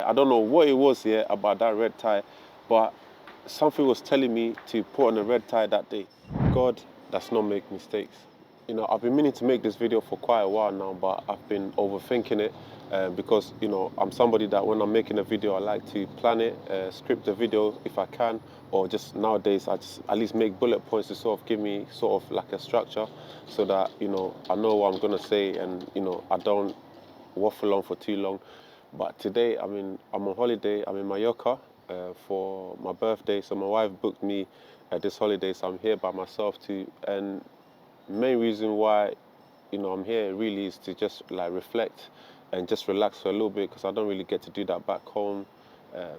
I don't know what it was here about that red tie, but something was telling me to put on a red tie that day. God does not make mistakes. I've been meaning to make this video for quite a while now, but I've been overthinking it because, I'm somebody that when I'm making a video, I like to plan it, script the video if I can, or just nowadays, I just at least make bullet points to sort of give me sort of like a structure so that, I know what I'm going to say and, I don't waffle on for too long. But today, I'm on holiday. I'm in Mallorca for my birthday. So my wife booked me this holiday. So I'm here by myself too. And main reason why, I'm here really is to just like reflect and just relax for a little bit because I don't really get to do that back home.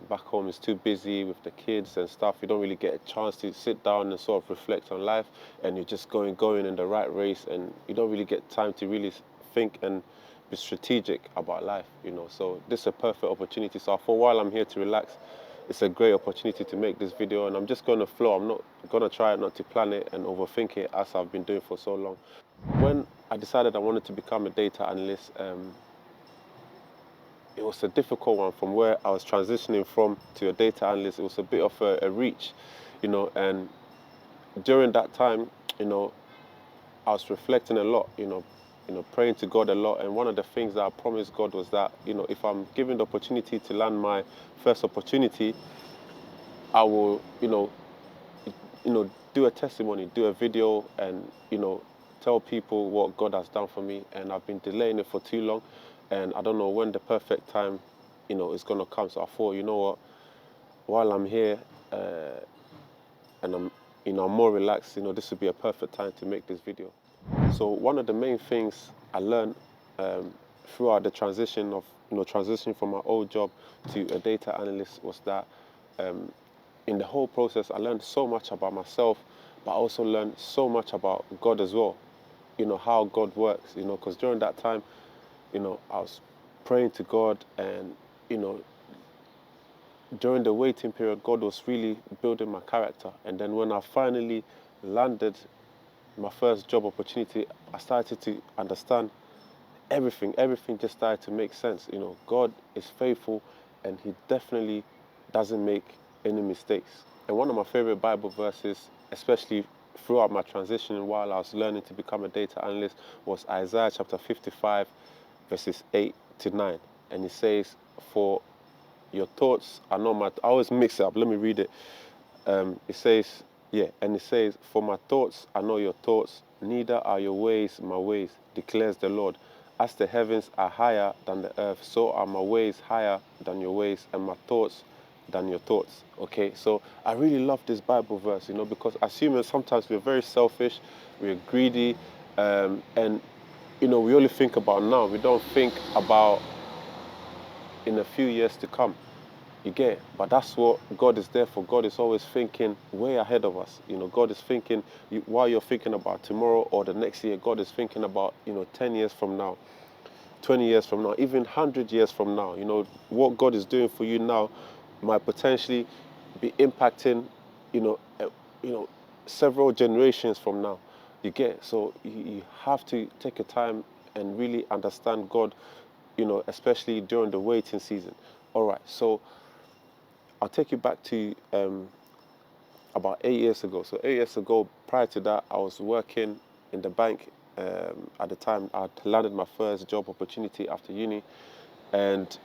Back home is too busy with the kids and stuff. You don't really get a chance to sit down and sort of reflect on life, and you're just going in the right race, and you don't really get time to really think and be strategic about life. So this is a perfect opportunity. So for a while I'm here to relax, it's a great opportunity to make this video, and I'm just going to flow. I'm not going to try not to plan it and overthink it as I've been doing for so long. When I decided I wanted to become a data analyst, it was a difficult one from where I was transitioning from to a data analyst. It was a bit of a reach, and during that time, you know, I was reflecting a lot, praying to God a lot. And one of the things that I promised God was that, if I'm given the opportunity to land my first opportunity, I will, do a testimony, do a video, and tell people what God has done for me. And I've been delaying it for too long, and I don't know when the perfect time, is gonna come. So I thought, you know what, while I'm here, and I'm more relaxed, this would be a perfect time to make this video. So one of the main things I learned throughout the transition of, transitioning from my old job to a data analyst was that in the whole process, I learned so much about myself, but I also learned so much about God as well. How God works, because during that time, I was praying to God, and, during the waiting period, God was really building my character. And then when I finally landed my first job opportunity, I started to understand everything. Everything just started to make sense. God is faithful, and He definitely doesn't make any mistakes. And one of my favorite Bible verses, especially throughout my transition while I was learning to become a data analyst, was Isaiah chapter 55, verses 8 to 9. And it says, "For your thoughts are not my..." I always mix it up. Let me read it. It says, yeah, and it says, "For my thoughts are not your thoughts, neither are your ways my ways, declares the Lord. As the heavens are higher than the earth, so are my ways higher than your ways, and my thoughts than your thoughts." Okay, so I really love this Bible verse, because as humans, sometimes we're very selfish, we're greedy, and, we only think about now. We don't think about in a few years to come. You get it? But that's what God is there for. God is always thinking way ahead of us. God is thinking, while you're thinking about tomorrow or the next year, God is thinking about, 10 years from now, 20 years from now, even 100 years from now. What God is doing for you now might potentially be impacting, you know, several generations from now. You get it? So you have to take a time and really understand God, especially during the waiting season. All right, so I'll take you back to about 8 years ago. So 8 years ago, prior to that, I was working in the bank. At the time, I'd landed my first job opportunity after uni, and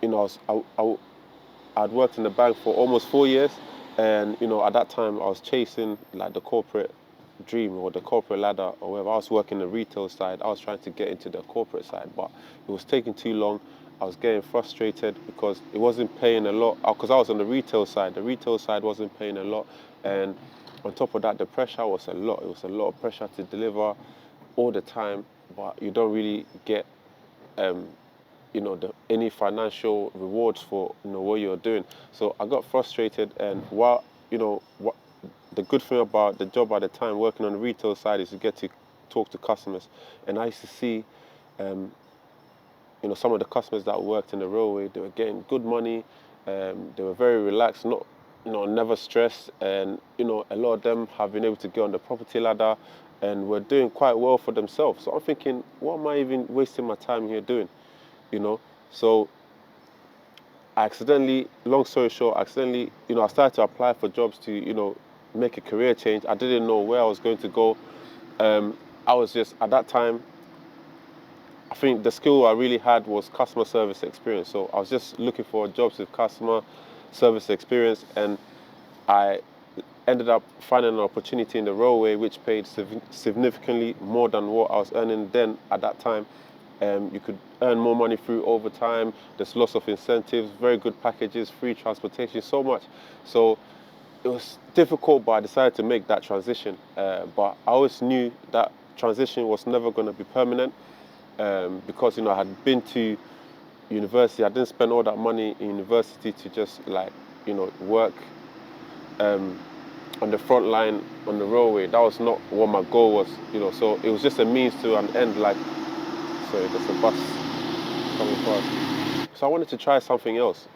I'd worked in the bank for almost 4 years, and at that time I was chasing like the corporate dream or the corporate ladder or whatever. I was working the retail side. I was trying to get into the corporate side, but it was taking too long. I was getting frustrated because it wasn't paying a lot. Because I was on the retail side. The retail side wasn't paying a lot, and on top of that, the pressure was a lot. It was a lot of pressure to deliver all the time, but you don't really get any financial rewards for what you're doing. So I got frustrated, and while what the good thing about the job at the time working on the retail side is you get to talk to customers, and I used to see some of the customers that worked in the railway, they were getting good money, they were very relaxed, not never stressed, and a lot of them have been able to get on the property ladder and were doing quite well for themselves. So I'm thinking, what am I even wasting my time here doing? So I accidentally, long story short, accidentally, I started to apply for jobs to, make a career change. I didn't know where I was going to go. I was just, at that time, I think the skill I really had was customer service experience. So I was just looking for jobs with customer service experience, and I ended up finding an opportunity in the railway which paid significantly more than what I was earning then at that time. You could earn more money through overtime. There's lots of incentives, very good packages, free transportation, so much. So it was difficult, but I decided to make that transition. But I always knew that transition was never going to be permanent, because I had been to university. I didn't spend all that money in university to just work on the front line on the railway. That was not what my goal was. So it was just a means to an end. Sorry, there's a bus coming past. So I wanted to try something else,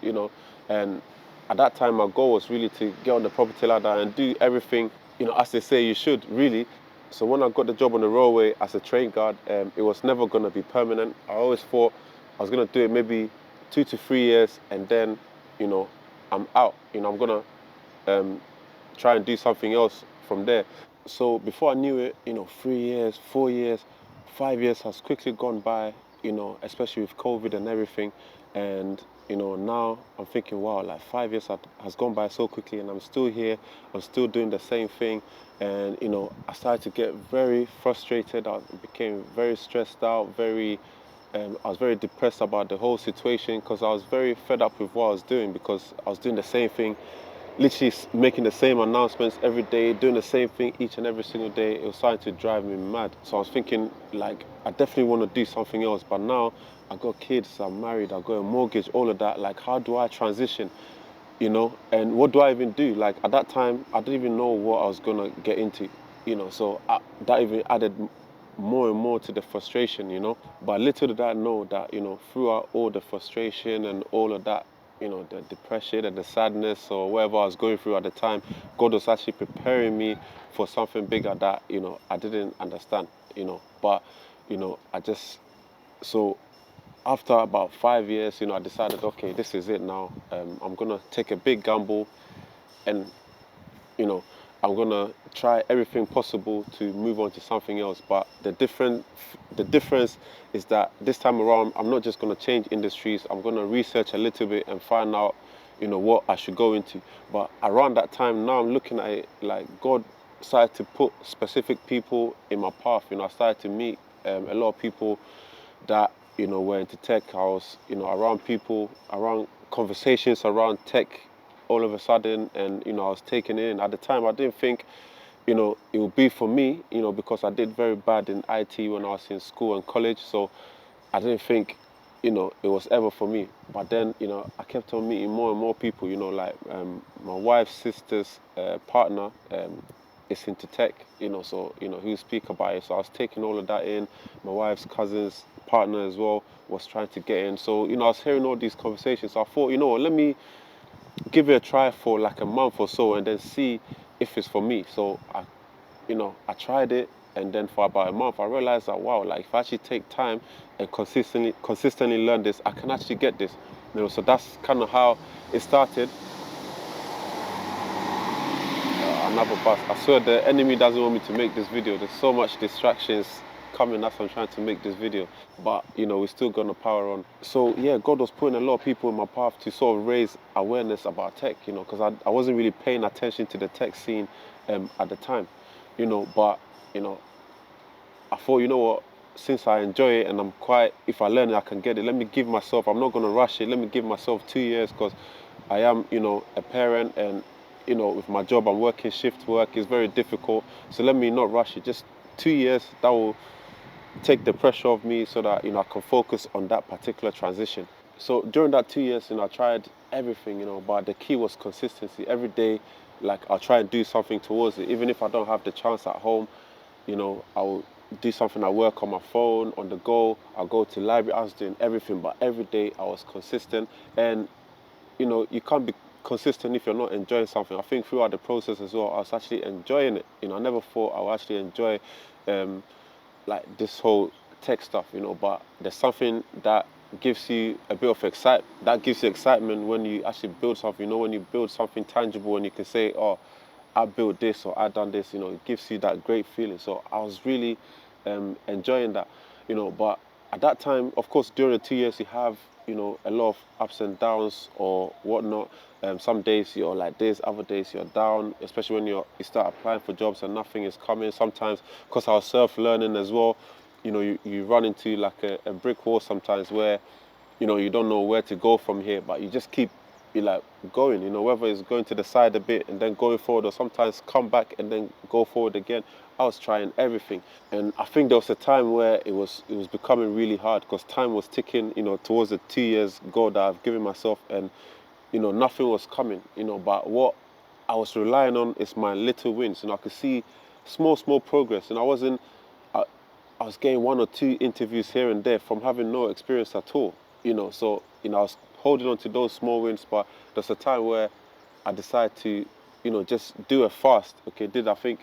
and at that time my goal was really to get on the property ladder and do everything, as they say you should, really. So when I got the job on the railway as a train guard, it was never going to be permanent. I always thought I was going to do it maybe 2 to 3 years, and then, I'm out. I'm going to try and do something else from there. So before I knew it, 3 years, 4 years, 5 years has quickly gone by, especially with COVID and everything. And, now I'm thinking, wow, like 5 years has gone by so quickly, and I'm still here. I'm still doing the same thing. And, I started to get very frustrated. I became very stressed out, I was very depressed about the whole situation, because I was very fed up with what I was doing, because I was doing the same thing, literally making the same announcements every day, doing the same thing each and every single day. It was starting to drive me mad. So I was thinking, like, I definitely want to do something else. But now I got kids, I'm married, I got a mortgage, all of that. Like, how do I transition? And what do I even do? Like, at that time, I didn't even know what I was going to get into, so that even added more and more to the frustration, But little did I know that, throughout all the frustration and all of that, the depression and the sadness or whatever I was going through at the time, God was actually preparing me for something bigger that, I didn't understand, But, I just, so after about 5 years, I decided, okay, this is it now. I'm going to take a big gamble, and, you know, I'm going to try everything possible to move on to something else. But the difference is that this time around, I'm not just going to change industries. I'm going to research a little bit and find out, what I should go into. But around that time, now I'm looking at it like God started to put specific people in my path. I started to meet a lot of people that, were into tech. I was, around people, around conversations around tech all of a sudden, and, I was taken in. At the time, I didn't think, it would be for me, because I did very bad in IT when I was in school and college. So I didn't think, it was ever for me. But then, I kept on meeting more and more people, like my wife's sister's partner is into tech, so, he speak about it. So I was taking all of that in. My wife's cousin's partner as well was trying to get in. So, I was hearing all these conversations. So I thought, what, let me give it a try for like a month or so, and then see if it's for me. So I tried it, and then for about a month, I realized that, wow, like if I actually take time and consistently learn this, I can actually get this. So that's kind of how it started. Another bus. I swear the enemy doesn't want me to make this video. There's so much distractions coming as I'm trying to make this video, but we're still gonna power on. So yeah, God was putting a lot of people in my path to sort of raise awareness about tech, because I wasn't really paying attention to the tech scene at the time, but I thought, what, since I enjoy it and if I learn it, I can get it. Let me give myself, I'm not gonna rush it. Let me give myself 2 years, because I am, a parent, and with my job, I'm working shift work. It's very difficult. So let me not rush it. Just 2 years, that will take the pressure off me, so that, I can focus on that particular transition. So during that 2 years, I tried everything, but the key was consistency. Every day, like, I'll try and do something towards it. Even if I don't have the chance at home, I'll do something. I work on my phone, on the go. I'll go to library. I was doing everything, but every day I was consistent. And, you can't be consistent if you're not enjoying something. I think throughout the process as well, I was actually enjoying it. I never thought I would actually enjoy like this whole tech stuff, but there's something that gives you a bit of that gives you excitement when you actually build something. When you build something tangible and you can say, oh, I built this or I done this, it gives you that great feeling. So I was really enjoying that, but at that time, of course, during the 2 years, you have, a lot of ups and downs or whatnot. Some days you're like this, other days you're down, especially when you start applying for jobs and nothing is coming. Sometimes, because I was self-learning as well, you run into like a brick wall sometimes where, you don't know where to go from here, but you just keep like going, whether it's going to the side a bit and then going forward, or sometimes come back and then go forward again. I was trying everything, and I think there was a time where it was becoming really hard because time was ticking, towards the 2 years goal that I've given myself, and nothing was coming, but what I was relying on is my little wins, and I could see small progress, and I, I was getting one or two interviews here and there from having no experience at all, so I was holding on to those small wins, but there's a time where I decided to, just do a fast. Okay, did I think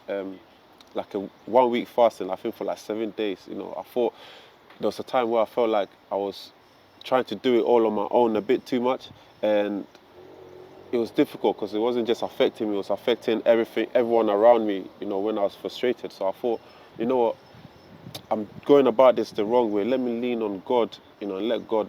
like a 1 week fasting, I think for like 7 days. I thought there was a time where I felt like I was trying to do it all on my own a bit too much, and it was difficult because it wasn't just affecting me, it was affecting everyone around me, when I was frustrated. So I thought, you know what, I'm going about this the wrong way. Let me lean on God, and let God,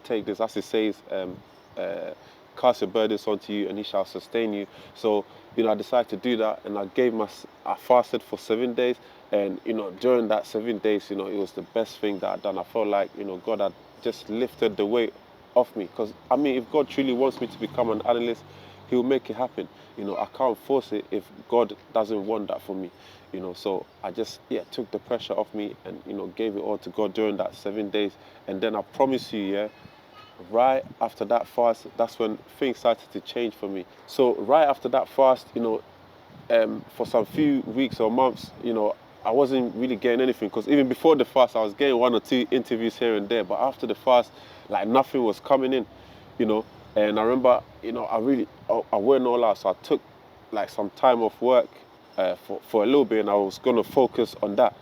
take this. As it says, uh, cast your burdens onto you and he shall sustain you. So, I decided to do that, and I fasted for 7 days. And, during that 7 days, it was the best thing that I'd done. I felt like, God had just lifted the weight off me. Because, I mean, if God truly wants me to become an analyst, he'll make it happen. I can't force it if God doesn't want that for me. So I just, took the pressure off me and, gave it all to God during that 7 days. And then I promise you, right after that fast, that's when things started to change for me. So right after that fast, for some few weeks or months, I wasn't really getting anything, because even before the fast, I was getting one or two interviews here and there. But after the fast, like nothing was coming in, you know. And I remember, I went all out. So I took like some time off work for a little bit, and I was going to focus on that,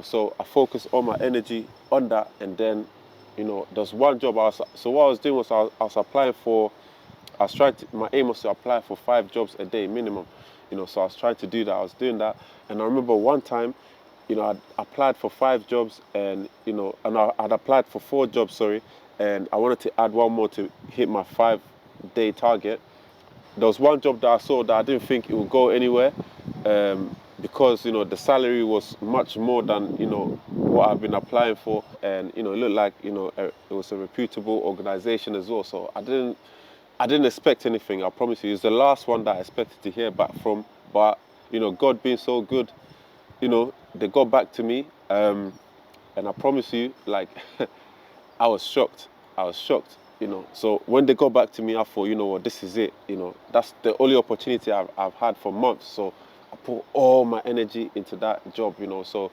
So I focused all my energy on that. And then, there's one job so what I was doing was I was applying for, my aim was to apply for 5 jobs a day minimum, so I was trying to do that. I was doing that. And I remember one time, I'd applied for 5 jobs, and, I'd applied for 4 jobs, sorry, and I wanted to add one more to hit my 5-day target. There was one job that I saw that I didn't think it would go anywhere, because the salary was much more than what I've been applying for, and it looked like it was a reputable organization as well. So I didn't expect anything. I promise you, it's the last one that I expected to hear back from. But God being so good, they got back to me, and I promise you, like, I was shocked. I was shocked. So when they got back to me, I thought, you know what, this is it. That's the only opportunity I've had for months. So I put all my energy into that job. So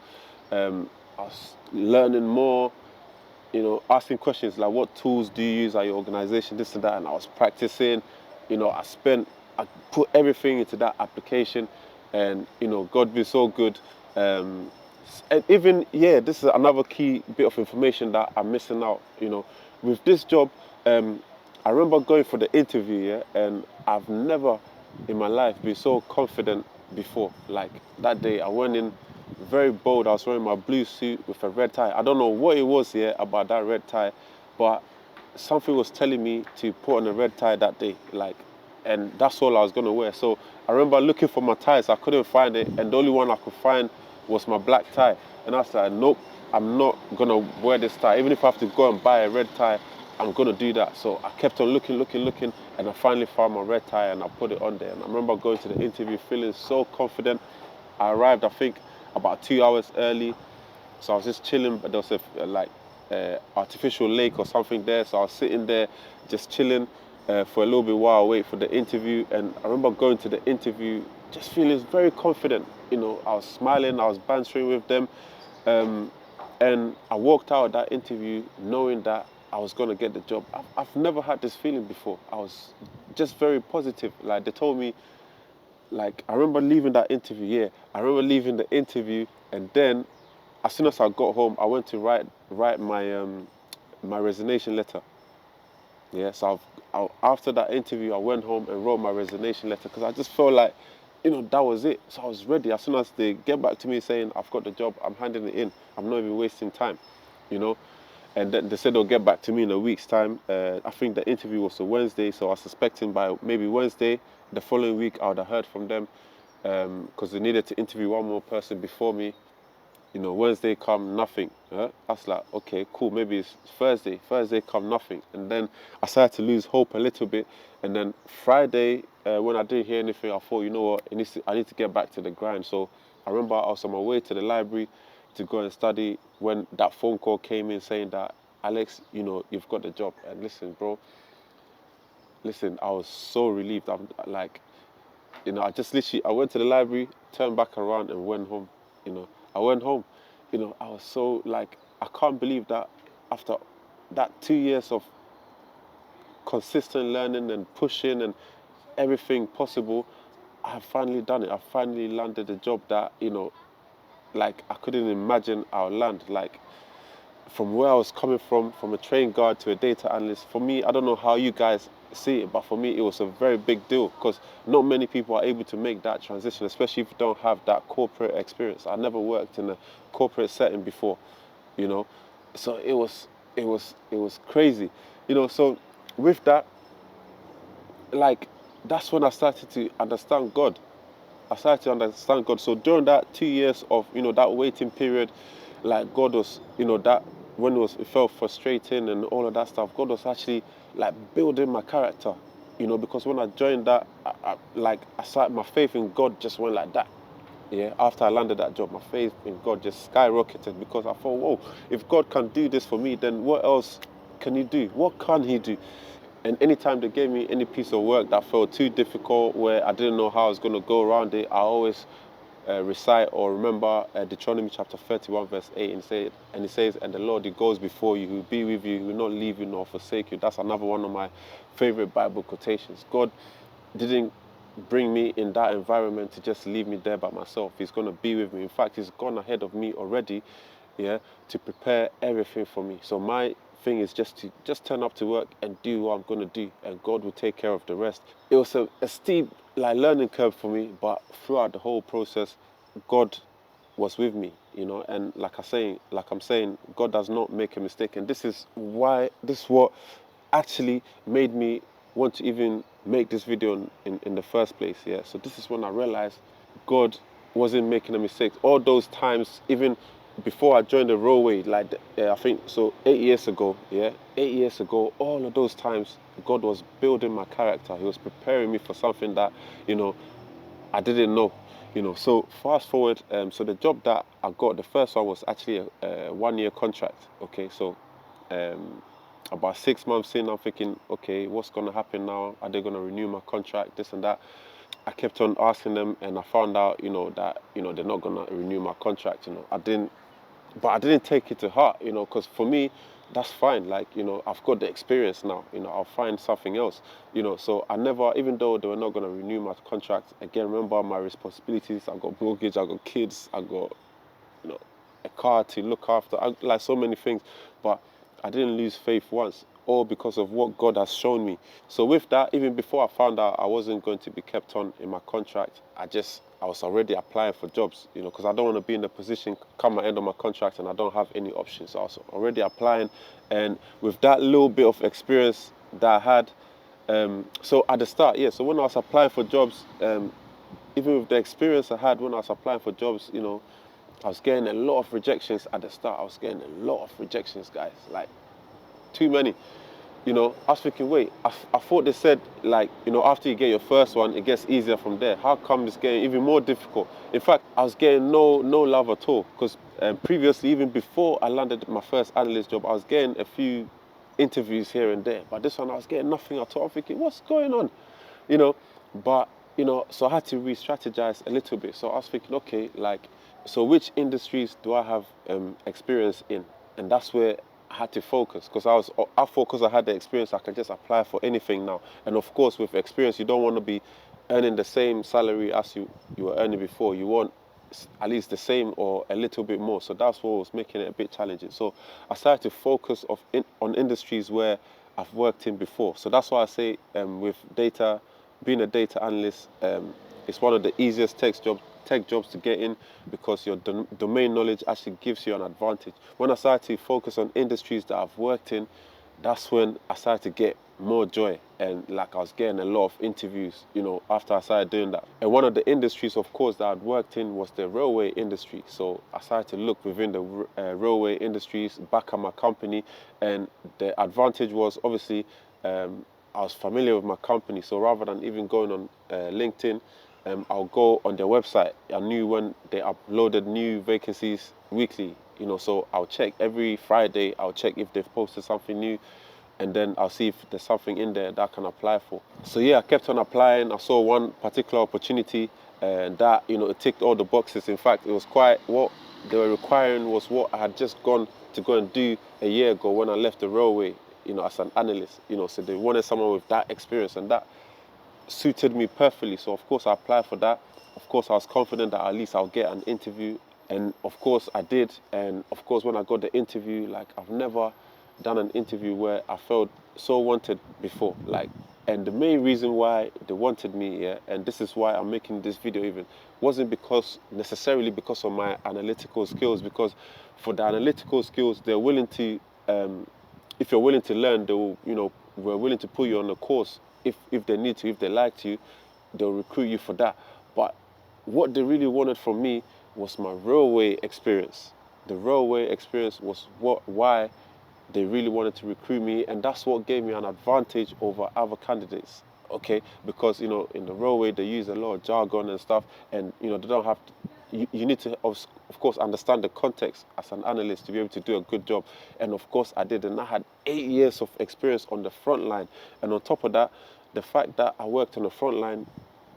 I was learning more. Asking questions like, what tools do you use at your organization, this and that, and I was practicing. I put everything into that application, and God be so good. And even, this is another key bit of information that I'm missing out. With this job, I remember going for the interview, and I've never in my life been so confident before. Like that day, I went in very bold. I was wearing my blue suit with a red tie. I don't know what it was here about that red tie, but something was telling me to put on a red tie that day. And that's all I was gonna wear. So I remember looking for my ties. I couldn't find it, and the only one I could find was my black tie. And I was like, nope, I'm not gonna wear this tie. Even if I have to go and buy a red tie, I'm gonna do that. So I kept on looking, and I finally found my red tie, and I put it on there. And I remember going to the interview feeling so confident. I arrived, I think, about 2 hours early. So I was just chilling, but there was artificial lake or something there. So I was sitting there just chilling for a little bit while I wait for the interview. And I remember going to the interview just feeling very confident. I was smiling, I was bantering with them. And I walked out of that interview knowing that I was going to get the job. I've never had this feeling before. I was just very positive. Like they told me, like, I remember leaving that interview, I remember leaving the interview, and then as soon as I got home, I went to write my my resignation letter. Yeah, so after that interview, I went home and wrote my resignation letter because I just felt like, that was it. So I was ready. As soon as they get back to me saying I've got the job, I'm handing it in. I'm not even wasting time, you know. And then they said they'll get back to me in a week's time. I think the interview was a Wednesday, so I was suspecting by maybe Wednesday, the following week, I would have heard from them because they needed to interview one more person before me. Wednesday come, nothing. I was like, okay, cool, maybe it's Thursday. Thursday come, nothing. And then I started to lose hope a little bit. And then Friday, when I didn't hear anything, I thought, you know what, I need to get back to the grind. So I remember I was on my way to the library to go and study when that phone call came in saying that, Alex, you've got the job. And listen, bro, I was so relieved. I'm like, I just literally, I went to the library, turned back around and went home. I went home. I was so like, I can't believe that after that 2 years of consistent learning and pushing and everything possible, I have finally done it. I finally landed a job that, like I couldn't imagine I'll land. Like from where I was coming from a train guard to a data analyst, for me, I don't know how you guys see it, but for me, it was a very big deal because not many people are able to make that transition, especially if you don't have that corporate experience. I never worked in a corporate setting before, so it was crazy, so with that, like, that's when I started to understand God. So during that 2 years of, that waiting period, like God was, that when it felt frustrating and all of that stuff, God was actually like building my character, because when I joined that, I started, my faith in God just went like that. Yeah, after I landed that job, my faith in God just skyrocketed because I thought, whoa, if God can do this for me, then what else can He do? What can He do? And anytime they gave me any piece of work that felt too difficult, where I didn't know how I was going to go around it, I always recite or remember Deuteronomy chapter 31, verse 8, and it says, and the Lord, He goes before you, He will be with you, He will not leave you nor forsake you. That's another one of my favorite Bible quotations. God didn't bring me in that environment to just leave me there by myself. He's going to be with me. In fact, He's gone ahead of me already, yeah, to prepare everything for me. So my thing is just to turn up to work and do what I'm going to do, and God will take care of the rest. It was a steep learning curve for me, but throughout the whole process, God was with me, and like I'm saying, God does not make a mistake. And this is what actually made me want to even make this video in the first place. Yeah, so this is when I realized God wasn't making a mistake. All those times, even before I joined the railway, I think so 8 years ago, yeah, 8 years ago, all of those times, God was building my character. He was preparing me for something that, I didn't know. So fast forward, so the job that I got, the first one was actually a 1-year contract. Okay, so about 6 months in, I'm thinking, okay, what's going to happen now? Are they going to renew my contract, this and that? I kept on asking them, and I found out, that, they're not going to renew my contract. But I didn't take it to heart, because for me, that's fine. Like, I've got the experience now, I'll find something else, So I never, even though they were not going to renew my contract, again, remember my responsibilities. I got mortgage, I got kids, I got, a car to look after, like so many things. But I didn't lose faith once, all because of what God has shown me. So with that, even before I found out I wasn't going to be kept on in my contract, I was already applying for jobs, because I don't want to be in a position come the end of my contract and I don't have any options. So I was already applying, and with that little bit of experience that I had, so at the start, yeah, so when I was applying for jobs, even with the experience I had when I was applying for jobs, I was getting a lot of rejections at the start. I was getting a lot of rejections, guys, like too many. I was thinking, wait, I thought they said, like, after you get your first one, it gets easier from there. How come it's getting even more difficult? In fact, I was getting no love at all, because previously, even before I landed my first analyst job, I was getting a few interviews here and there. But this one, I was getting nothing at all. I'm thinking, what's going on? But, so I had to re-strategize a little bit. So I was thinking, okay, like, so which industries do I have experience in? And that's where I had to focus, because I thought because I had the experience, I could just apply for anything now. And of course, with experience, you don't want to be earning the same salary as you were earning before. You want at least the same or a little bit more. So that's what was making it a bit challenging. So I started to focus on industries where I've worked in before. So that's why I say with data, being a data analyst, it's one of the easiest tech jobs to get in because your domain knowledge actually gives you an advantage. When I started to focus on industries that I've worked in, that's when I started to get more joy, and like I was getting a lot of interviews, after I started doing that. And one of the industries, of course, that I'd worked in was the railway industry. So I started to look within the railway industries back at my company, and the advantage was obviously I was familiar with my company. So rather than even going on LinkedIn, I'll go on their website. I knew when they uploaded new vacancies weekly, so I'll check every Friday. I'll check if they've posted something new, and then I'll see if there's something in there that I can apply for. So yeah, I kept on applying. I saw one particular opportunity, and that, it ticked all the boxes. In fact, it was quite what they were requiring was what I had just gone to go and do a year ago when I left the railway, as an analyst. So they wanted someone with that experience, and that suited me perfectly. So of course I applied for that. Of course I was confident that at least I'll get an interview, and of course I did. And of course when I got the interview, like I've never done an interview where I felt so wanted before. Like, and the main reason why they wanted me, yeah, and this is why I'm making this video even, wasn't necessarily because of my analytical skills, because for the analytical skills, they're willing to, if you're willing to learn, they'll, we're willing to put you on a course if they need to, if they like to, they'll recruit you for that. But what they really wanted from me was my railway experience. The railway experience was why they really wanted to recruit me, and that's what gave me an advantage over other candidates. Okay, because in the railway they use a lot of jargon and stuff, and they don't have to, you need to of course understand the context as an analyst to be able to do a good job. And of course I did, and I had 8 years of experience on the front line. And on top of that, the fact that I worked on the front line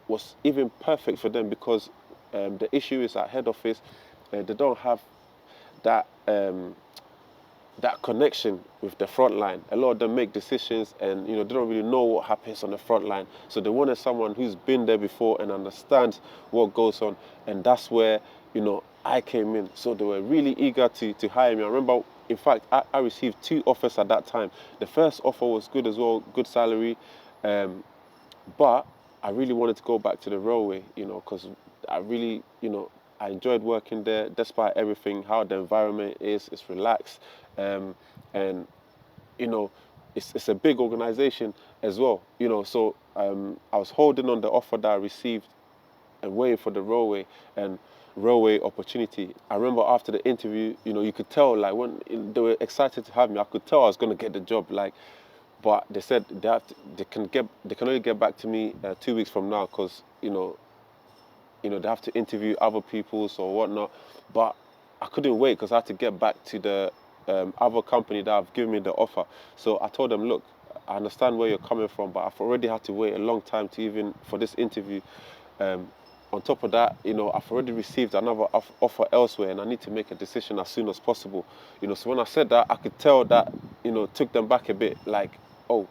was even perfect for them, because the issue is at head office, they don't have that that connection with the front line. A lot of them make decisions, and they don't really know what happens on the front line. So they wanted someone who's been there before and understands what goes on. And that's where I came in. So they were really eager to hire me. I remember, in fact, I received 2 offers at that time. The first offer was good as well, good salary, but I really wanted to go back to the railway, because I really, I enjoyed working there despite everything, how the environment is. It's relaxed, and you know, it's a big organization as well, So I was holding on the offer that I received and waiting for the railway opportunity. I remember after the interview, you could tell, like, when they were excited to have me, I could tell I was going to get the job, like. But they said they can only get back to me 2 weeks from now, because they have to interview other people or whatnot. But I couldn't wait, because I had to get back to the other company that have given me the offer. So I told them, look, I understand where you're coming from, but I've already had to wait a long time to even for this interview. On top of that, I've already received another offer elsewhere, and I need to make a decision as soon as possible. So when I said that, I could tell that, took them back a bit, like, oh,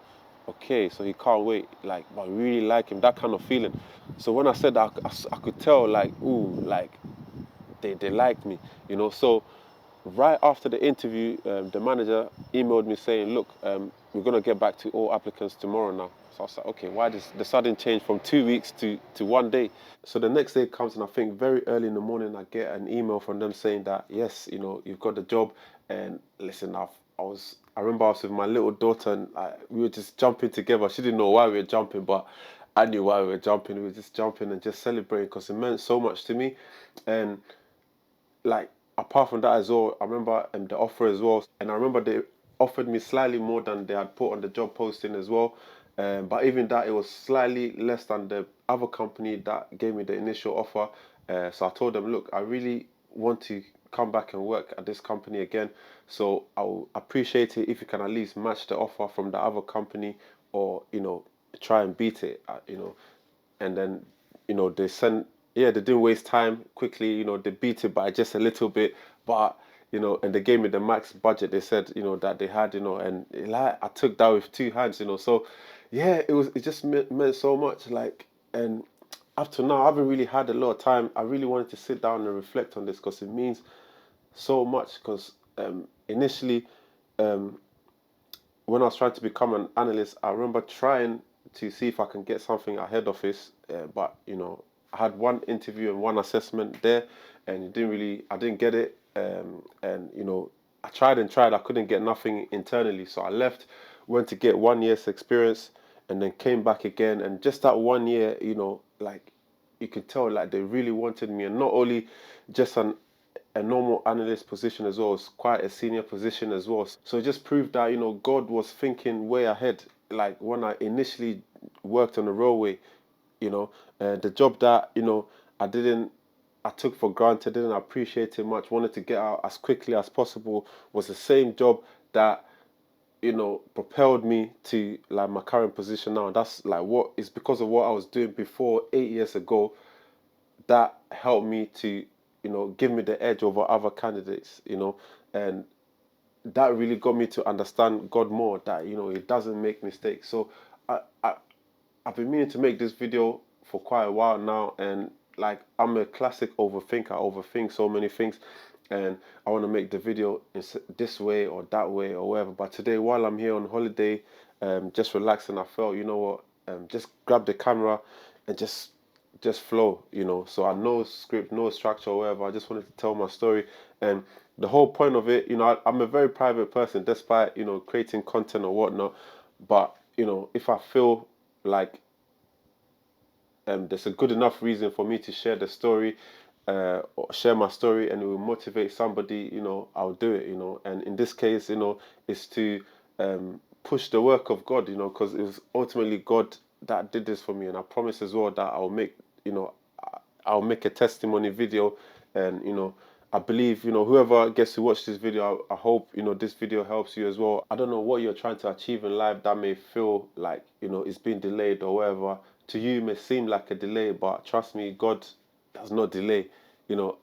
okay, so he can't wait, like, but I really like him, that kind of feeling. So when I said that, I could tell, like, ooh, like, they liked me, So right after the interview, the manager emailed me saying, look, we're going to get back to all applicants tomorrow now. So I was like, okay, why does the sudden change from 2 weeks to one day? So the next day comes, and I think very early in the morning, I get an email from them saying that, yes, you've got the job. And listen, I remember I was with my little daughter, and we were just jumping together. She didn't know why we were jumping, but I knew why we were jumping. We were just jumping and just celebrating, because it meant so much to me. And like, apart from that as well, I remember the offer as well, and I remember they offered me slightly more than they had put on the job posting as well. But even that, it was slightly less than the other company that gave me the initial offer. So I told them, look, I really want to come back and work at this company again. So I'll appreciate it if you can at least match the offer from the other company, or try and beat it. And then they sent, yeah, they didn't waste time. Quickly, they beat it by just a little bit. But and they gave me the max budget they said that they had, and like, I took that with 2 hands. So yeah, it just meant so much, like. And up to now, I haven't really had a lot of time. I really wanted to sit down and reflect on this because it means so much. Because initially, um, when I was trying to become an analyst, I remember trying to see if I can get something at head office, but I had one interview and one assessment there, and I didn't get it, and I tried and tried, I couldn't get nothing internally, so I left, went to get 1 year's experience, and then came back again, and just that 1 year, like you could tell, like they really wanted me, and not only just a normal analyst position as well. It's quite a senior position as well. So it just proved that, God was thinking way ahead. Like when I initially worked on the railway, the job that, I didn't, I took for granted, didn't appreciate it much, wanted to get out as quickly as possible, was the same job that, propelled me to like my current position now. That's like what is because of what I was doing before 8 years ago that helped me to, give me the edge over other candidates, and that really got me to understand God more, that, He doesn't make mistakes. So I, I, I've been meaning to make this video for quite a while now, and like I'm a classic overthinker. I overthink so many things, and I want to make the video in this way or that way or whatever. But today, while I'm here on holiday, just relaxing, I felt, just grab the camera and just flow, So I no script, no structure or whatever. I just wanted to tell my story, and the whole point of it, I'm a very private person, despite creating content or whatnot. But if I feel like there's a good enough reason for me to share the story, or share my story, and it will motivate somebody, I'll do it, And in this case, is to push the work of God, because it was ultimately God that did this for me, and I promise as well that you know, I'll make a testimony video, and I believe whoever gets to watch this video, I hope this video helps you as well. I don't know what you're trying to achieve in life that may feel like it's been delayed or whatever. To you, it may seem like a delay, but trust me, God does not delay.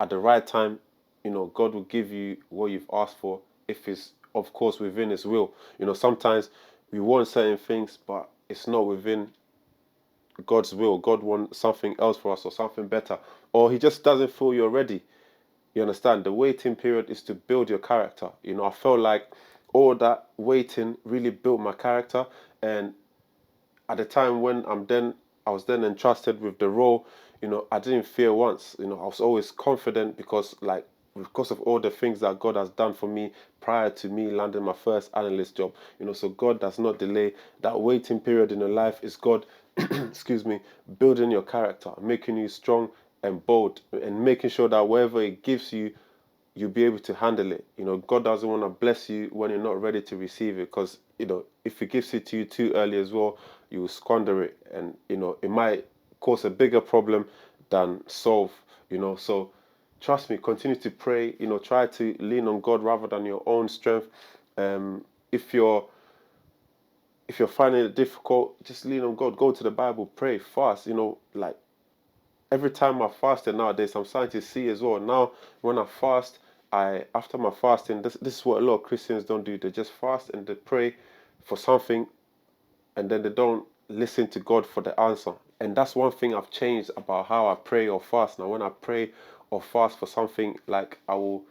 At the right time, God will give you what you've asked for, if it's of course within His will. Sometimes we want certain things, but it's not within God's will. God wants something else for us, or something better, or He just doesn't feel you're ready. You understand? The waiting period is to build your character. I felt like all that waiting really built my character, and at the time when I was then entrusted with the role, I didn't fear once. I was always confident, because of all the things that God has done for me prior to me landing my first analyst job. So God does not delay. That waiting period in your life is God, excuse me, building your character, making you strong and bold, and making sure that whatever it gives you, you'll be able to handle it. God doesn't want to bless you when you're not ready to receive it, because if He gives it to you too early as well, you will squander it, and it might cause a bigger problem than solve. So trust me, continue to pray. Try to lean on God rather than your own strength. If you're finding it difficult, just lean on God. Go to the Bible, pray, fast. Like every time I fasted nowadays, I'm starting to see as well. Now, when I fast, after my fasting, this is what a lot of Christians don't do. They just fast and they pray for something, and then they don't listen to God for the answer. And that's one thing I've changed about how I pray or fast. Now, when I pray or fast for something, like I will,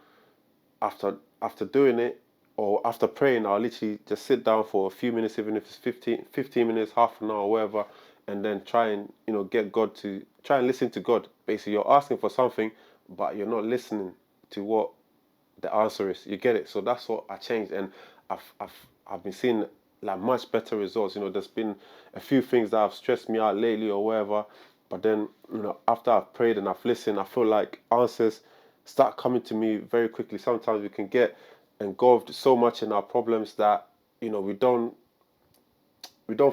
after doing it, or after praying, I'll literally just sit down for a few minutes, even if it's 15 minutes, half an hour, whatever, and then try and get God to try and listen to God. Basically, you're asking for something, but you're not listening to what the answer is. You get it? So that's what I changed, and I've been seeing like much better results. There's been a few things that have stressed me out lately or whatever, but then after I've prayed and I've listened, I feel like answers start coming to me very quickly. Sometimes we can get engulfed so much in our problems that we don't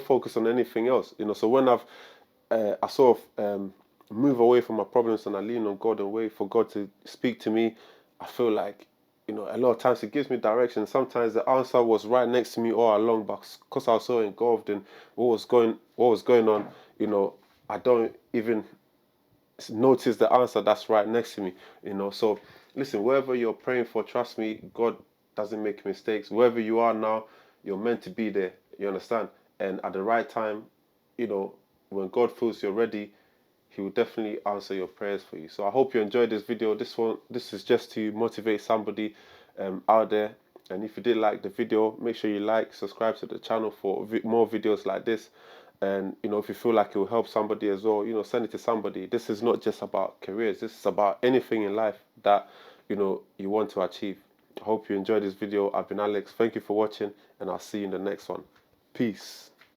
focus on anything else. So when I sort of move away from my problems and I lean on God and wait for God to speak to me, I feel like a lot of times it gives me direction. Sometimes the answer was right next to me all along, but because I was so engulfed in what was going on, I don't even notice the answer that's right next to me. So listen, wherever you're praying for, trust me, God doesn't make mistakes. Wherever you are now, you're meant to be there. You understand? And at the right time, when God feels you're ready, He will definitely answer your prayers for you. So I hope you enjoyed this video. This is just to motivate somebody out there. And if you did like the video, make sure you like, subscribe to the channel for more videos like this. And if you feel like it will help somebody as well, send it to somebody. This is not just about careers. This is about anything in life that you want to achieve. I hope you enjoyed this video. I've been Alex. Thank you for watching, and I'll see you in the next one. Peace.